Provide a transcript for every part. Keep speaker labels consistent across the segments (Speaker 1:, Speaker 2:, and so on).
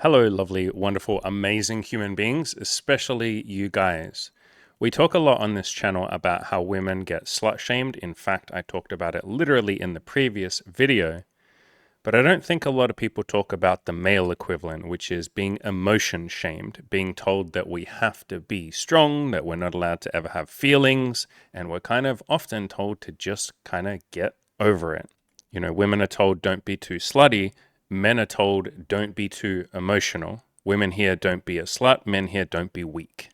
Speaker 1: Hello, lovely, wonderful, amazing human beings, especially you guys. We talk a lot on this channel about how women get slut shamed. In fact, I talked about it literally in the previous video. But I don't think a lot of people talk about the male equivalent, which is being emotion shamed, being told that we have to be strong, that we're not allowed to ever have feelings, and we're kind of often told to just kind of get over it. You know, women are told don't be too slutty, men are told don't be too emotional. Women here don't be a slut, men here don't be weak.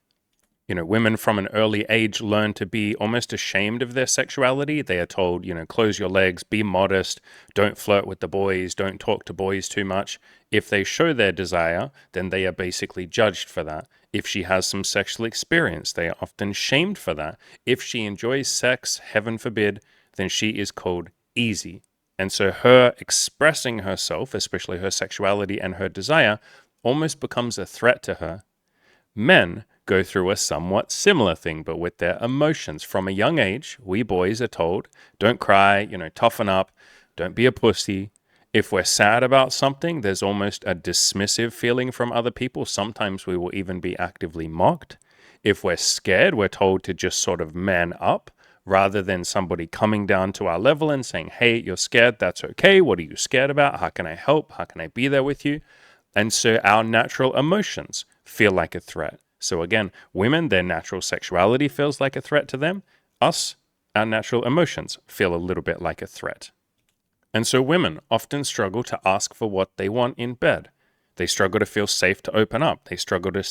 Speaker 1: You know, women from an early age learn to be almost ashamed of their sexuality. They are told, you know, close your legs, be modest, don't flirt with the boys, don't talk to boys too much. If they show their desire, then they are basically judged for that. If she has some sexual experience, they are often shamed for that. If she enjoys sex, heaven forbid, then she is called easy. And so her expressing herself, especially her sexuality and her desire, almost becomes a threat to her. Men go through a somewhat similar thing, but with their emotions. From a young age, we boys are told, don't cry, you know, toughen up, don't be a pussy. If we're sad about something, there's almost a dismissive feeling from other people. Sometimes we will even be actively mocked. If we're scared, we're told to just sort of man up rather than somebody coming down to our level and saying, hey, you're scared, that's okay. What are you scared about? How can I help? How can I be there with you? And so our natural emotions feel like a threat. So again, women, their natural sexuality feels like a threat to them. Us, our natural emotions feel a little bit like a threat. And so women often struggle to ask for what they want in bed. They struggle to feel safe to open up. They struggle to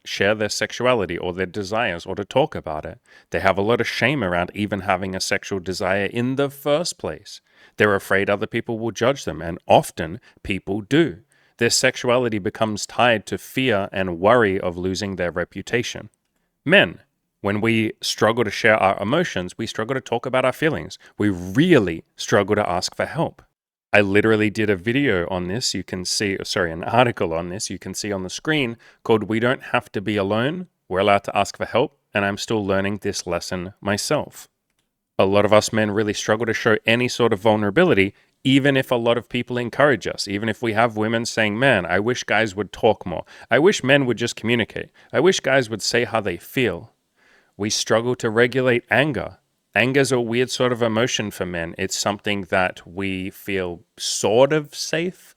Speaker 1: share their sexuality or their desires or to talk about it. They have a lot of shame around even having a sexual desire in the first place. They're afraid other people will judge them, and often people do. Their sexuality becomes tied to fear and worry of losing their reputation. Men, when we struggle to share our emotions, we struggle to talk about our feelings. We really struggle to ask for help. I literally did a video on this. You can see, an article on this. You can see on the screen called We Don't Have to Be Alone. We're allowed to ask for help. And I'm still learning this lesson myself. A lot of us men really struggle to show any sort of vulnerability, even if a lot of people encourage us, even if we have women saying, man, I wish guys would talk more. I wish men would just communicate. I wish guys would say how they feel. We struggle to regulate anger. Anger is a weird sort of emotion for men. It's something that we feel sort of safe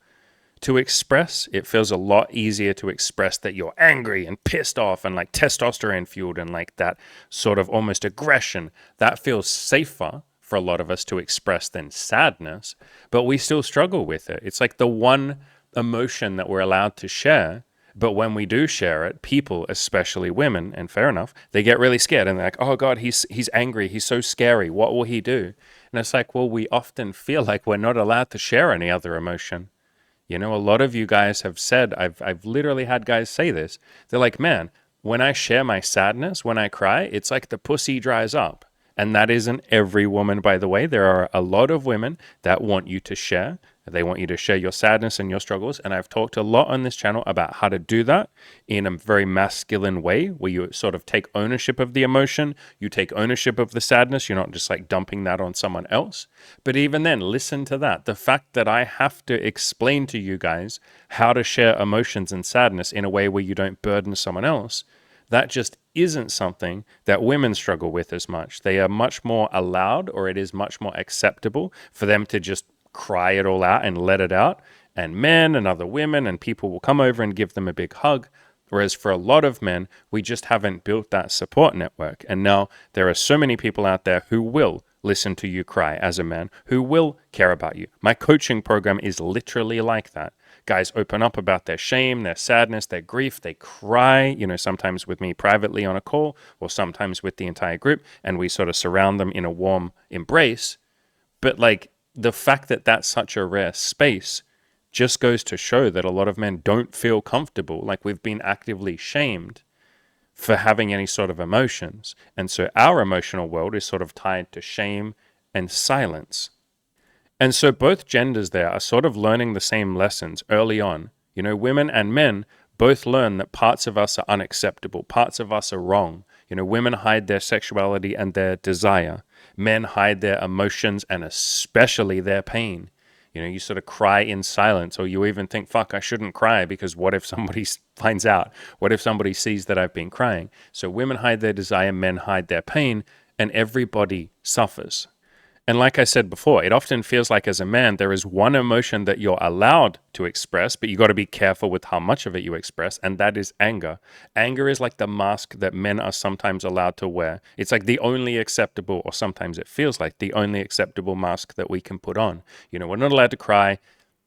Speaker 1: to express. It feels a lot easier to express that you're angry and pissed off and like testosterone fueled and like that sort of almost aggression. That feels safer for a lot of us to express than sadness, but we still struggle with it. It's like the one emotion that we're allowed to share. But when we do share it, people, especially women, and fair enough, they get really scared and they're like, oh God, he's angry. He's so scary. What will he do? And it's like, well, we often feel like we're not allowed to share any other emotion. You know, a lot of you guys have said, I've literally had guys say this. They're like, man, when I share my sadness, when I cry, it's like the pussy dries up. And that isn't every woman, by the way. There are a lot of women that want you to share. They want you to share your sadness and your struggles. And I've talked a lot on this channel about how to do that in a very masculine way, where you sort of take ownership of the emotion. You take ownership of the sadness. You're not just like dumping that on someone else. But even then, listen to that. The fact that I have to explain to you guys how to share emotions and sadness in a way where you don't burden someone else, that just isn't something that women struggle with as much. They are much more allowed, or it is much more acceptable for them to just cry it all out and let it out. And men and other women and people will come over and give them a big hug. Whereas for a lot of men, we just haven't built that support network. And now there are so many people out there who will listen to you cry as a man, who will care about you. My coaching program is literally like that. Guys open up about their shame, their sadness, their grief. They cry, you know, sometimes with me privately on a call or sometimes with the entire group. And we sort of surround them in a warm embrace. But like the fact that that's such a rare space just goes to show that a lot of men don't feel comfortable. Like we've been actively shamed for having any sort of emotions. And so our emotional world is sort of tied to shame and silence. And so both genders there are sort of learning the same lessons early on. You know, women and men both learn that parts of us are unacceptable, parts of us are wrong. You know, women hide their sexuality and their desire. Men hide their emotions and especially their pain. You sort of cry in silence, or you even think, fuck, I shouldn't cry because what if somebody finds out? What if somebody sees that I've been crying? So women hide their desire, men hide their pain, and everybody suffers. And like I said before, it often feels like as a man, there is one emotion that you're allowed to express, but you got to be careful with how much of it you express, and that is anger. Anger is like the mask that men are sometimes allowed to wear. It's like the only acceptable, or sometimes it feels like the only acceptable mask that we can put on. We're not allowed to cry.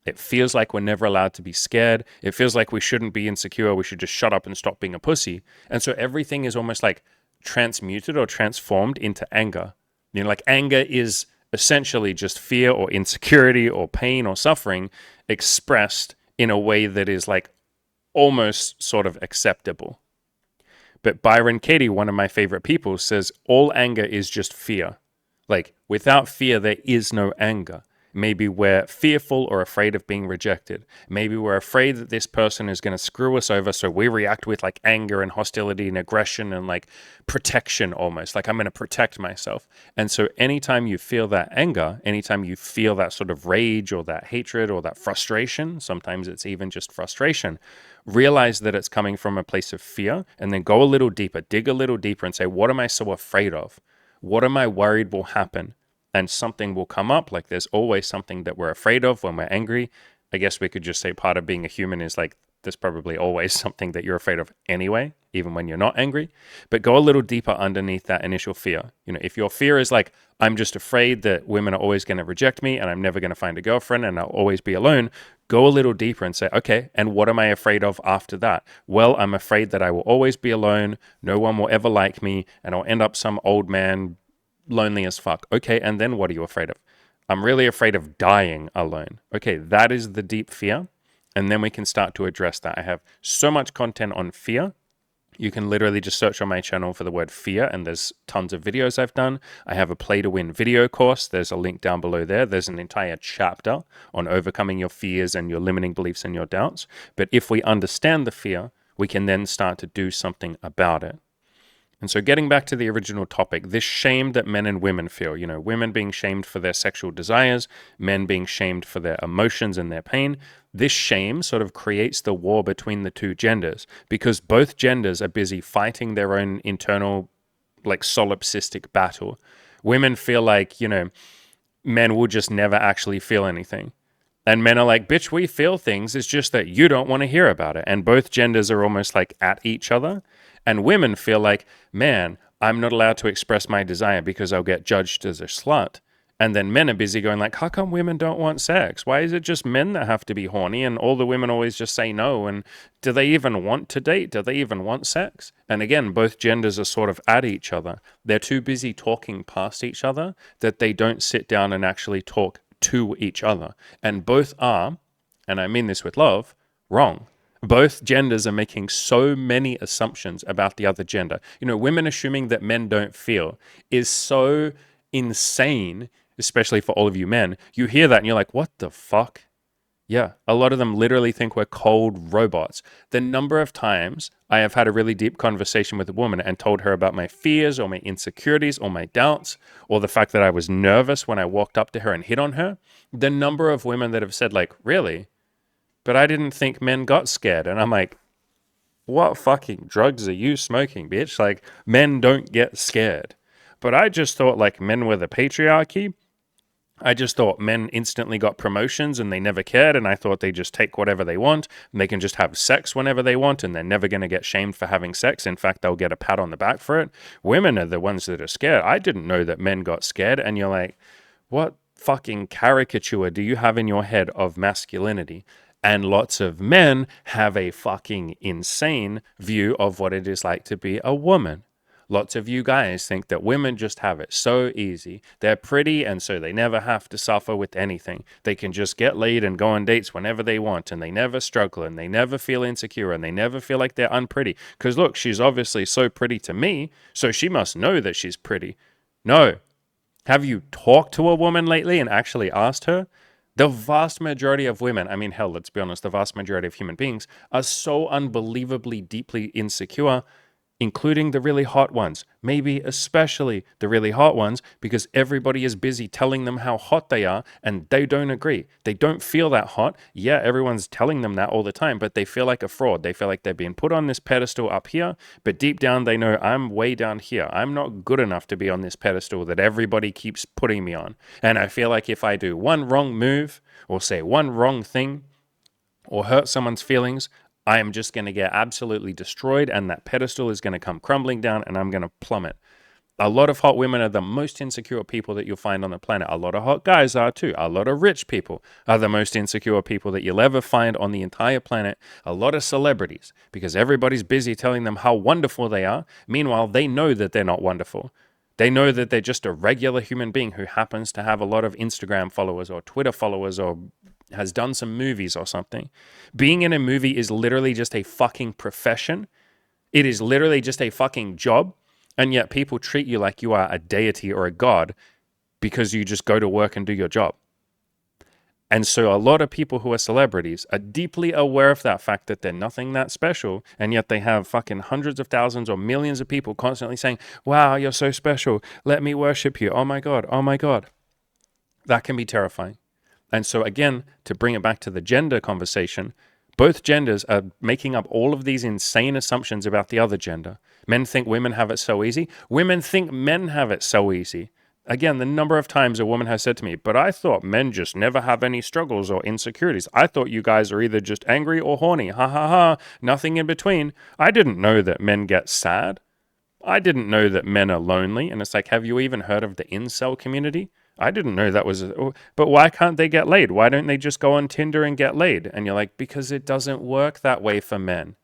Speaker 1: It feels like we're never allowed to be scared. It feels like we shouldn't be insecure. We should just shut up and stop being a pussy. And so everything is almost like transmuted or transformed into anger. Like anger is essentially just fear or insecurity or pain or suffering expressed in a way that is like almost sort of acceptable. But Byron Katie, one of my favorite people, says all anger is just fear. Like without fear, there is no anger. Maybe we're fearful or afraid of being rejected. Maybe we're afraid that this person is going to screw us over, so we react with like anger and hostility and aggression and like protection almost, like I'm going to protect myself. And so anytime you feel that anger, anytime you feel that sort of rage or that hatred or that frustration, sometimes it's even just frustration, realize that it's coming from a place of fear, and then go a little deeper, dig a little deeper and say, what am I so afraid of? What am I worried will happen? And something will come up. Like there's always something that we're afraid of when we're angry. I guess we could just say part of being a human is like there's probably always something that you're afraid of anyway, even when you're not angry. But go a little deeper underneath that initial fear. If your fear is like, I'm just afraid that women are always going to reject me and I'm never going to find a girlfriend and I'll always be alone, go a little deeper and say, okay, and what am I afraid of after that? Well, I'm afraid that I will always be alone. No one will ever like me and I'll end up some old man lonely as fuck. Okay, and then what are you afraid of? I'm really afraid of dying alone. Okay, that is the deep fear. And then we can start to address that. I have so much content on fear. You can literally just search on my channel for the word fear, and there's tons of videos I've done. I have a Play to Win video course. There's a link down below there. There's an entire chapter on overcoming your fears and your limiting beliefs and your doubts. But if we understand the fear, we can then start to do something about it. And so getting back to the original topic, this shame that men and women feel, women being shamed for their sexual desires, men being shamed for their emotions and their pain, this shame sort of creates the war between the two genders because both genders are busy fighting their own internal, like solipsistic battle. Women feel like, men will just never actually feel anything. And men are like, bitch, we feel things. It's just that you don't want to hear about it. And both genders are almost like at each other. And women feel like, man, I'm not allowed to express my desire because I'll get judged as a slut. And then men are busy going like, how come women don't want sex? Why is it just men that have to be horny and all the women always just say no? And do they even want to date? Do they even want sex? And again, both genders are sort of at each other. They're too busy talking past each other that they don't sit down and actually talk to each other. And both are, and I mean this with love, wrong. Both genders are making so many assumptions about the other gender. Women assuming that men don't feel is so insane, especially for all of you men. You hear that and you're like, what the fuck? Yeah, a lot of them literally think we're cold robots. The number of times I have had a really deep conversation with a woman and told her about my fears or my insecurities or my doubts or the fact that I was nervous when I walked up to her and hit on her, the number of women that have said like, really? But I didn't think men got scared. And I'm like, what fucking drugs are you smoking, bitch? Like, men don't get scared. But I just thought like men were the patriarchy. I just thought men instantly got promotions and they never cared. And I thought they just take whatever they want and they can just have sex whenever they want and they're never going to get shamed for having sex. In fact, they'll get a pat on the back for it. Women are the ones that are scared. I didn't know that men got scared. And you're like, what fucking caricature do you have in your head of masculinity? And lots of men have a fucking insane view of what it is like to be a woman. Lots of you guys think that women just have it so easy. They're pretty and so they never have to suffer with anything. They can just get laid and go on dates whenever they want and they never struggle and they never feel insecure and they never feel like they're unpretty. Because look, she's obviously so pretty to me, so she must know that she's pretty. No. Have you talked to a woman lately and actually asked her? The vast majority of women, I mean, hell, let's be honest, the vast majority of human beings are so unbelievably deeply insecure. including the really hot ones, maybe especially the really hot ones, because everybody is busy telling them how hot they are and they don't agree. They don't feel that hot. Yeah, everyone's telling them that all the time, but they feel like a fraud. They feel like they're being put on this pedestal up here, but deep down they know I'm way down here. I'm not good enough to be on this pedestal that everybody keeps putting me on. And I feel like if I do one wrong move or say one wrong thing or hurt someone's feelings, I am just going to get absolutely destroyed and that pedestal is going to come crumbling down and I'm going to plummet. A lot of hot women are the most insecure people that you'll find on the planet. A lot of hot guys are too. A lot of rich people are the most insecure people that you'll ever find on the entire planet. A lot of celebrities, because everybody's busy telling them how wonderful they are. Meanwhile, they know that they're not wonderful. They know that they're just a regular human being who happens to have a lot of Instagram followers or Twitter followers or has done some movies or something. Being in a movie is literally just a fucking profession. It is literally just a fucking job. And yet people treat you like you are a deity or a god because you just go to work and do your job. And so a lot of people who are celebrities are deeply aware of that fact that they're nothing that special. And yet they have fucking hundreds of thousands or millions of people constantly saying, wow, you're so special. Let me worship you. Oh my God. Oh my God. That can be terrifying. And so again, to bring it back to the gender conversation, both genders are making up all of these insane assumptions about the other gender. Men think women have it so easy. Women think men have it so easy. Again, the number of times a woman has said to me, but I thought men just never have any struggles or insecurities. I thought you guys are either just angry or horny. Ha ha ha. Nothing in between. I didn't know that men get sad. I didn't know that men are lonely. And it's like, have you even heard of the incel community? I didn't know that was, but why can't they get laid? Why don't they just go on Tinder and get laid? And you're like, because it doesn't work that way for men.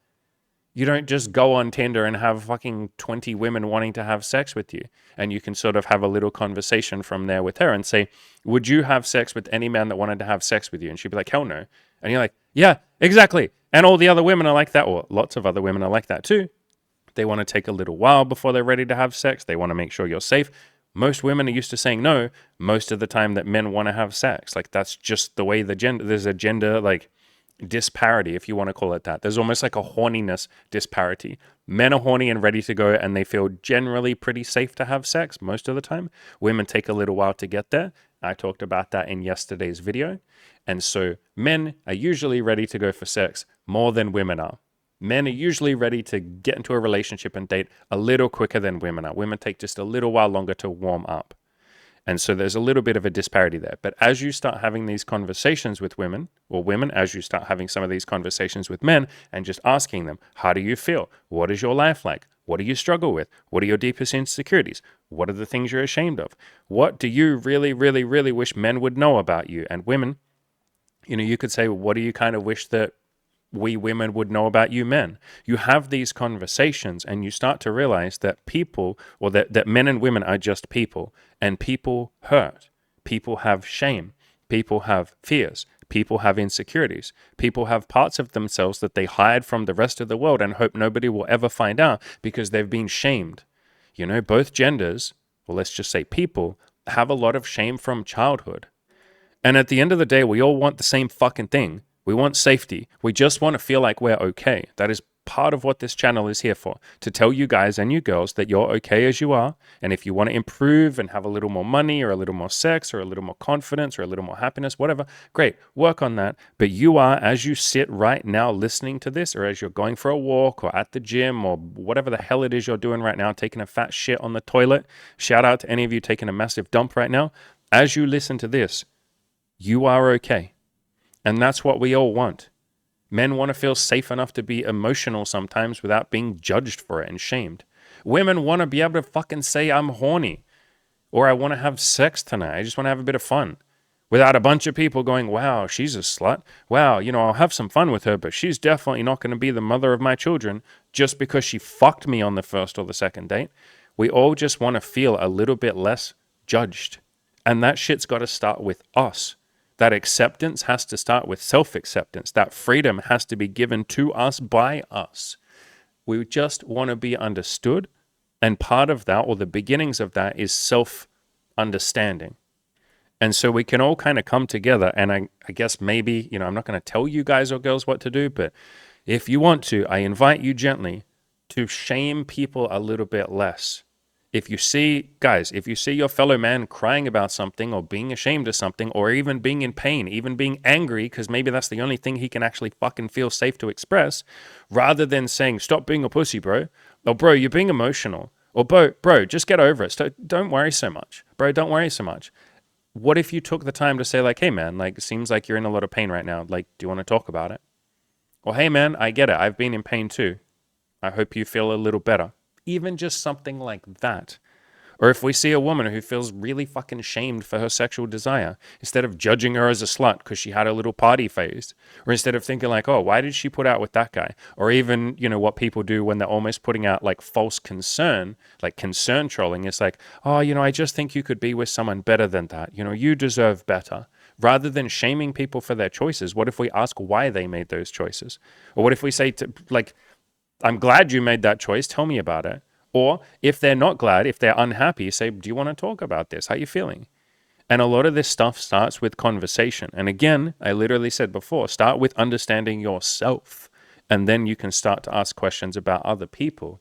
Speaker 1: You don't just go on Tinder and have fucking 20 women wanting to have sex with you. And you can sort of have a little conversation from there with her and say, would you have sex with any man that wanted to have sex with you? And she'd be like, hell no. And you're like, yeah, exactly. And all the other women are like that, or lots of other women are like that too. They want to take a little while before they're ready to have sex. They want to make sure you're safe. Most women are used to saying no most of the time that men want to have sex. Like that's just the way there's a gender like disparity, if you want to call it that. There's almost like a horniness disparity. Men are horny and ready to go and they feel generally pretty safe to have sex most of the time. Women take a little while to get there. I talked about that in yesterday's video. And so men are usually ready to go for sex more than women are. Men are usually ready to get into a relationship and date a little quicker than women are. Women take just a little while longer to warm up. And so there's a little bit of a disparity there. But as you start having these conversations with women, or women, as you start having some of these conversations with men and just asking them, how do you feel? What is your life like? What do you struggle with? What are your deepest insecurities? What are the things you're ashamed of? What do you really, really, really wish men would know about you? And women, you could say, what do you kind of wish that we women would know about you men? You have these conversations and you start to realize that people, or that men and women are just people, and people hurt. People have shame. People have fears. People have insecurities. People have parts of themselves that they hide from the rest of the world and hope nobody will ever find out because they've been shamed. Both genders, or let's just say people, have a lot of shame from childhood. And at the end of the day, we all want the same fucking thing. We want safety. We just want to feel like we're okay. That is part of what this channel is here for, to tell you guys and you girls that you're okay as you are. And if you want to improve and have a little more money or a little more sex or a little more confidence or a little more happiness, whatever, great, work on that. But you are, as you sit right now listening to this, or as you're going for a walk or at the gym or whatever the hell it is you're doing right now, taking a fat shit on the toilet, shout out to any of you taking a massive dump right now. As you listen to this, you are okay. And that's what we all want. Men want to feel safe enough to be emotional sometimes without being judged for it and shamed. Women want to be able to fucking say, I'm horny, or I want to have sex tonight. I just want to have a bit of fun without a bunch of people going, wow, she's a slut. Wow, I'll have some fun with her, but she's definitely not going to be the mother of my children just because she fucked me on the first or the second date. We all just want to feel a little bit less judged. And that shit's got to start with us. That acceptance has to start with self-acceptance. That freedom has to be given to us by us. We just want to be understood. And part of that, or the beginnings of that, is self-understanding. And so we can all kind of come together. And I guess maybe, I'm not going to tell you guys or girls what to do, but if you want to, I invite you gently to shame people a little bit less. If you see, guys, if you see your fellow man crying about something or being ashamed of something or even being in pain, even being angry, because maybe that's the only thing he can actually fucking feel safe to express, rather than saying, stop being a pussy, bro. Or, bro, you're being emotional. Or, bro, just get over it. Don't worry so much. Bro, don't worry so much. What if you took the time to say, like, hey, man, like, it seems like you're in a lot of pain right now. Like, do you want to talk about it? Or, hey, man, I get it. I've been in pain too. I hope you feel a little better. Even just something like that. Or if we see a woman who feels really fucking shamed for her sexual desire, instead of judging her as a slut because she had a little party phase, or instead of thinking like, oh, why did she put out with that guy? Or even, what people do when they're almost putting out like false concern, like concern trolling. It's like, oh, I just think you could be with someone better than that. You deserve better. Rather than shaming people for their choices, what if we ask why they made those choices? Or what if we say, I'm glad you made that choice. Tell me about it. Or if they're not glad, if they're unhappy, say, do you want to talk about this? How are you feeling? And a lot of this stuff starts with conversation. And again, I literally said before, start with understanding yourself. And then you can start to ask questions about other people.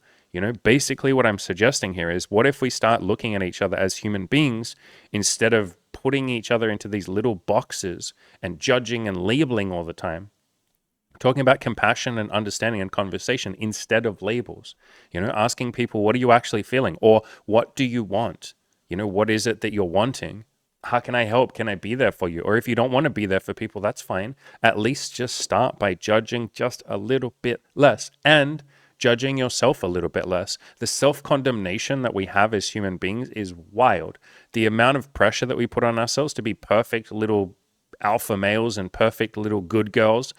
Speaker 1: Basically what I'm suggesting here is, what if we start looking at each other as human beings instead of putting each other into these little boxes and judging and labeling all the time? Talking about compassion and understanding and conversation instead of labels, asking people, what are you actually feeling? Or what do you want? What is it that you're wanting? How can I help? Can I be there for you? Or if you don't want to be there for people, that's fine. At least just start by judging just a little bit less and judging yourself a little bit less. The self-condemnation that we have as human beings is wild. The amount of pressure that we put on ourselves to be perfect little alpha males and perfect little good girls.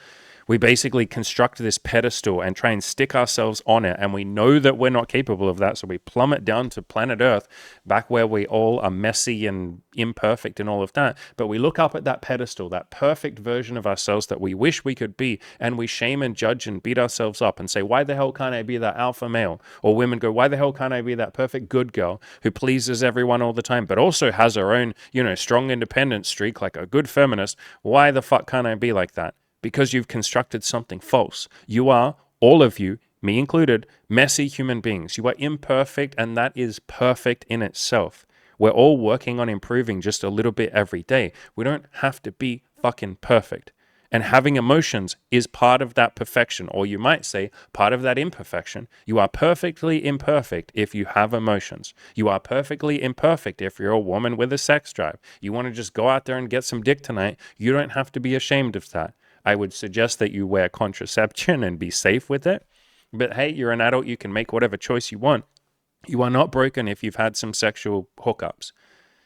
Speaker 1: We basically construct this pedestal and try and stick ourselves on it. And we know that we're not capable of that. So we plummet down to planet Earth, back where we all are messy and imperfect and all of that. But we look up at that pedestal, that perfect version of ourselves that we wish we could be. And we shame and judge and beat ourselves up and say, why the hell can't I be that alpha male? Or women go, why the hell can't I be that perfect good girl who pleases everyone all the time, but also has her own, strong independent streak like a good feminist? Why the fuck can't I be like that? Because you've constructed something false. You are, all of you, me included, messy human beings. You are imperfect, and that is perfect in itself. We're all working on improving just a little bit every day. We don't have to be fucking perfect. And having emotions is part of that perfection, or you might say part of that imperfection. You are perfectly imperfect if you have emotions. You are perfectly imperfect if you're a woman with a sex drive. You want to just go out there and get some dick tonight. You don't have to be ashamed of that. I would suggest that you wear contraception and be safe with it. But hey, you're an adult. You can make whatever choice you want. You are not broken if you've had some sexual hookups.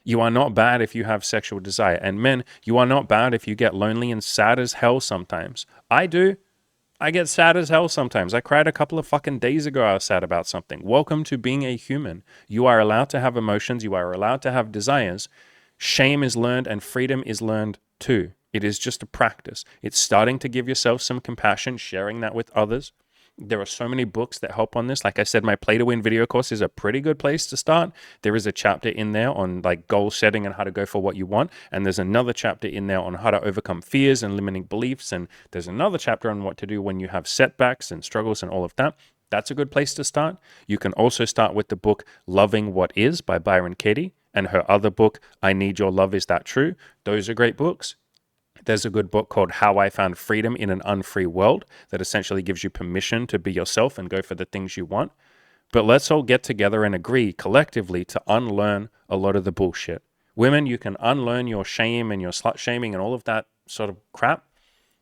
Speaker 1: You are not bad if you have sexual desire. And men, you are not bad if you get lonely and sad as hell sometimes. I do. I get sad as hell sometimes. I cried a couple of fucking days ago. I was sad about something. Welcome to being a human. You are allowed to have emotions. You are allowed to have desires. Shame is learned and freedom is learned too. It is just a practice. It's starting to give yourself some compassion, sharing that with others. There are so many books that help on this. Like I said, my Play to Win video course is a pretty good place to start. There is a chapter in there on like goal setting and how to go for what you want. And there's another chapter in there on how to overcome fears and limiting beliefs. And there's another chapter on what to do when you have setbacks and struggles and all of that. That's a good place to start. You can also start with the book Loving What Is by Byron Katie and her other book, I Need Your Love, Is That True? Those are great books. There's a good book called How I Found Freedom in an Unfree World that essentially gives you permission to be yourself and go for the things you want. But let's all get together and agree collectively to unlearn a lot of the bullshit. Women, you can unlearn your shame and your slut shaming and all of that sort of crap.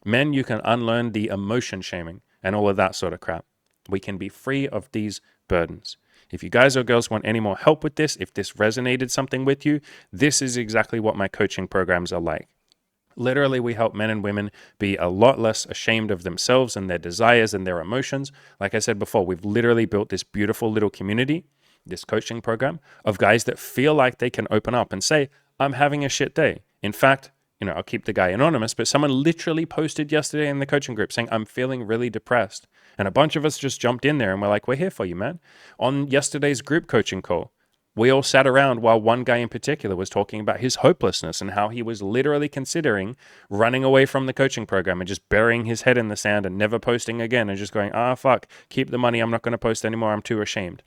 Speaker 1: Men, you can unlearn the emotion shaming and all of that sort of crap. We can be free of these burdens. If you guys or girls want any more help with this, if this resonated something with you, this is exactly what my coaching programs are like. Literally, we help men and women be a lot less ashamed of themselves and their desires and their emotions. Like I said before, we've literally built this beautiful little community, this coaching program of guys that feel like they can open up and say, I'm having a shit day. In fact, I'll keep the guy anonymous, but someone literally posted yesterday in the coaching group saying, I'm feeling really depressed. And a bunch of us just jumped in there and we're like, we're here for you, man. On yesterday's group coaching call, We all sat around while one guy in particular was talking about his hopelessness and how he was literally considering running away from the coaching program and just burying his head in the sand and never posting again and just going, fuck, keep the money. I'm not going to post anymore. I'm too ashamed.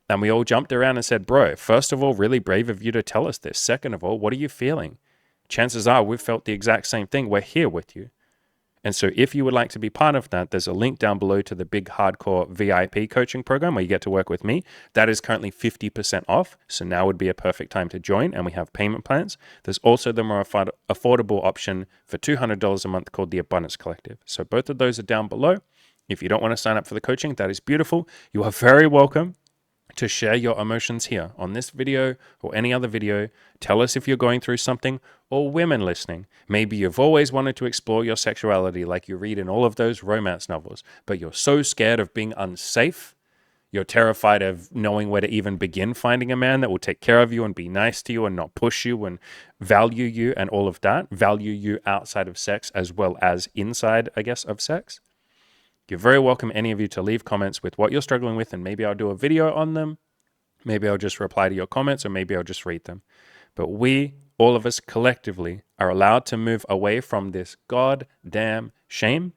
Speaker 1: And we all jumped around and said, bro, first of all, really brave of you to tell us this. Second of all, what are you feeling? Chances are we've felt the exact same thing. We're here with you. And so if you would like to be part of that, there's a link down below to the big hardcore VIP coaching program where you get to work with me. That is currently 50% off. So now would be a perfect time to join, and we have payment plans. There's also the more affordable option for $200 a month called the Abundance Collective. So both of those are down below. If you don't want to sign up for the coaching, that is beautiful. You are very welcome to share your emotions here on this video or any other video. Tell us if you're going through something, or women listening. Maybe you've always wanted to explore your sexuality like you read in all of those romance novels, but you're so scared of being unsafe. You're terrified of knowing where to even begin finding a man that will take care of you and be nice to you and not push you and value you and all of that. Value you outside of sex as well as inside, I guess, of sex. You're very welcome, any of you, to leave comments with what you're struggling with, and maybe I'll do a video on them. Maybe I'll just reply to your comments, or maybe I'll just read them. But we, all of us collectively, are allowed to move away from this goddamn shame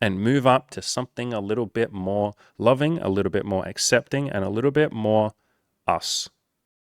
Speaker 1: and move up to something a little bit more loving, a little bit more accepting, and a little bit more us.